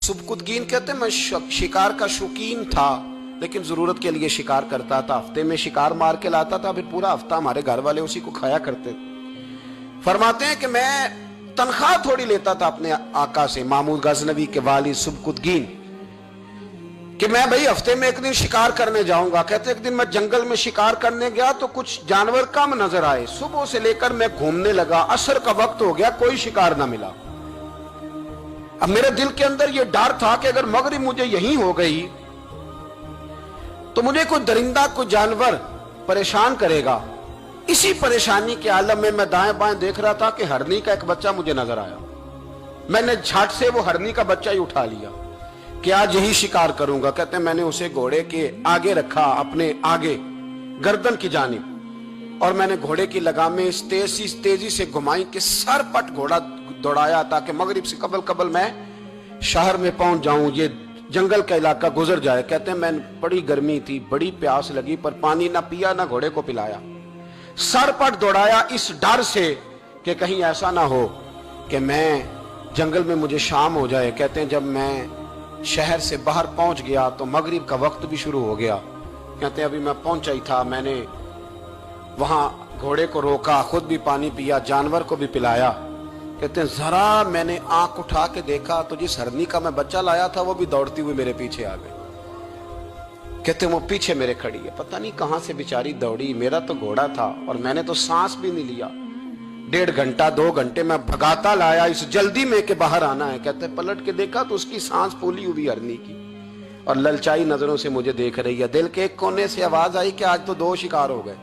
सुबकुतगीन कहते हैं मैं शिकार का शौकीन था, लेकिन जरूरत के लिए शिकार करता था। हफ्ते में शिकार मार के लाता था, फिर पूरा हफ्ता हमारे घर वाले उसी को खाया करते। फरमाते हैं कि मैं तनख्वाह थोड़ी लेता था अपने आका से, महमूद गजनवी के वालिद सुबकुतगीन, कि मैं भाई हफ्ते में एक दिन शिकार करने जाऊंगा। कहते एक दिन मैं जंगल में शिकार करने गया तो कुछ जानवर कम नजर आए। सुबह से लेकर मैं घूमने लगा, असर का वक्त हो गया, कोई शिकार ना मिला। अब मेरे दिल के अंदर यह डर था कि अगर मगरिब मुझे यहीं हो गई तो मुझे कोई दरिंदा, कोई जानवर परेशान करेगा। इसी परेशानी के आलम में मैं दाएं बाएं देख रहा था कि हरनी का एक बच्चा मुझे नजर आया। मैंने झट से वो हरनी का बच्चा ही उठा लिया कि आज यही शिकार करूंगा। कहते हैं मैंने उसे घोड़े के आगे रखा, अपने आगे गर्दन की जानिब, और मैंने घोड़े की लगामें इस तेजी से घुमाई कि सर पट घोड़ा दौड़ाया ताकि मगरिब से कबल मैं शहर में पहुंच जाऊं, ये जंगल का इलाका गुजर जाए। कहते हैं मैं बड़ी गर्मी थी, बड़ी प्यास लगी, पर पानी ना पिया ना घोड़े को पिलाया। सर पट दौड़ाया इस डर से कि कहीं ऐसा ना हो कि मैं जंगल में मुझे शाम हो जाए। कहते हैं जब मैं शहर से बाहर पहुंच गया तो मगरिब का वक्त भी शुरू हो गया। कहते हैं अभी मैं पहुंचा ही था, मैंने वहां घोड़े को रोका, खुद भी पानी पिया, जानवर को भी पिलाया। कहते हैं जरा मैंने आंख उठा के देखा तो जिस हरनी का मैं बच्चा लाया था वो भी दौड़ती हुई मेरे पीछे आ गई। कहते हैं वो पीछे मेरे खड़ी है, पता नहीं कहां से बेचारी दौड़ी। मेरा तो घोड़ा था और मैंने तो सांस भी नहीं लिया। 1.5 घंटा 2 घंटे मैं भगाता लाया इस जल्दी में कि बाहर आना है। कहते हैं पलट के देखा तो उसकी सांस फूली हुई हरनी की और ललचाई नजरों से मुझे देख रही है। दिल के एक कोने से आवाज आई कि आज तो 2 शिकार हो गए।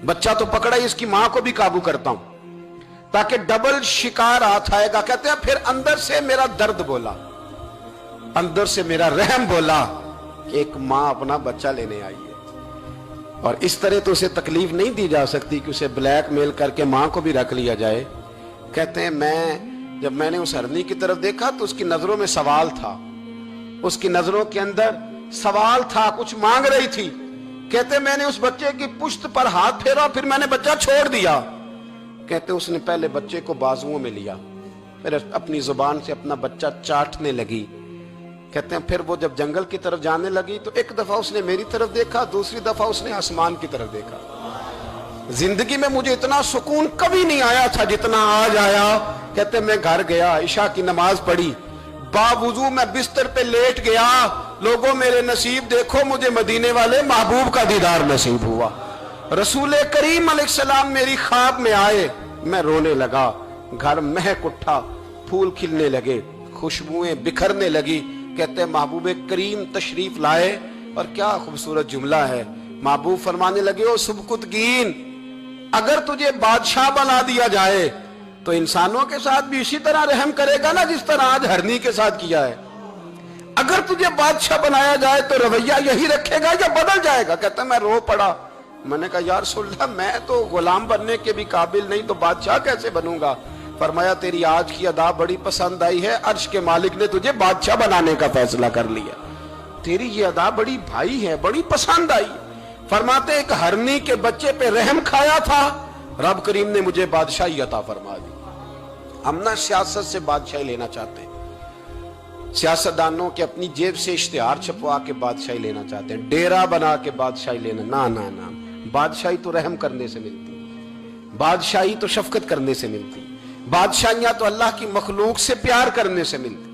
बच्चा तो पकड़ा ही, इसकी मां को भी काबू करता हूं ताकि डबल शिकार हाथ आएगा। कहते हैं फिर अंदर से मेरा दर्द बोला, अंदर से मेरा रहम बोला कि एक मां अपना बच्चा लेने आई है और इस तरह तो उसे तकलीफ नहीं दी जा सकती कि उसे ब्लैकमेल करके मां को भी रख लिया जाए। कहते हैं जब मैंने उस हरनी की तरफ देखा तो उसकी नजरों में सवाल था, उसकी नजरों के अंदर सवाल था, कुछ मांग रही थी। कहते मैंने उस बच्चे की पुश्त पर हाथ फेरा, फिर मैंने बच्चा छोड़ दिया। कहते उसने पहले बच्चे को बाजुओं में लिया, फिर अपनी जुबान से अपना बच्चा चाटने लगी। कहते हैं फिर वो जब जंगल की तरफ जाने लगी तो एक दफा उसने मेरी तरफ देखा, दूसरी दफा उसने आसमान की तरफ देखा। जिंदगी में मुझे इतना सुकून कभी नहीं आया था जितना आज आया। कहते मैं घर गया, इशा की नमाज पढ़ी, बावुजू मैं बिस्तर पे लेट गया। लोगों मेरे नसीब देखो, मुझे मदीने वाले महबूब का दीदार नसीब हुआ। रसूल करीम अलैहिस्सलाम मेरी ख्वाब में आए, मैं रोने लगा। घर महक उठा, फूल खिलने लगे, खुशबुएं बिखरने लगी। कहते महबूब करीम तशरीफ लाए और क्या खूबसूरत जुमला है। महबूब फरमाने लगे ओ सुबकुतगीन, अगर तुझे बादशाह बना दिया जाए तो इंसानों के साथ भी इसी तरह रहम करेगा ना जिस तरह आज हरनी के साथ किया है। अगर तुझे बादशाह बनाया जाए तो रवैया यही रखेगा या बदल जाएगा। कहता मैं रो पड़ा। मैंने कहा यार रसूलल्लाह मैं तो गुलाम बनने के भी काबिल नहीं, तो बादशाह कैसे बनूंगा। फरमाया तेरी आज की अदा बड़ी पसंद आई है, अर्श के मालिक ने तुझे बादशाह बनाने का फैसला कर लिया। तेरी ये अदा बड़ी भाई है, बड़ी पसंद आई। फरमाते एक हरनी के बच्चे पे रहम खाया था, रब करीम ने मुझे बादशाही अता फरमा दी। हम ना सियासत से बादशाही लेना चाहते हैं, सियासतदानों के अपनी जेब से इश्तिहार छपवा के बादशाही लेना चाहते हैं, डेरा बना के बादशाही लेना। ना ना ना, बादशाही तो रहम करने से मिलती, बादशाही तो शफकत करने से मिलती, बादशाहियां तो अल्लाह की मखलूक से प्यार करने से मिलती।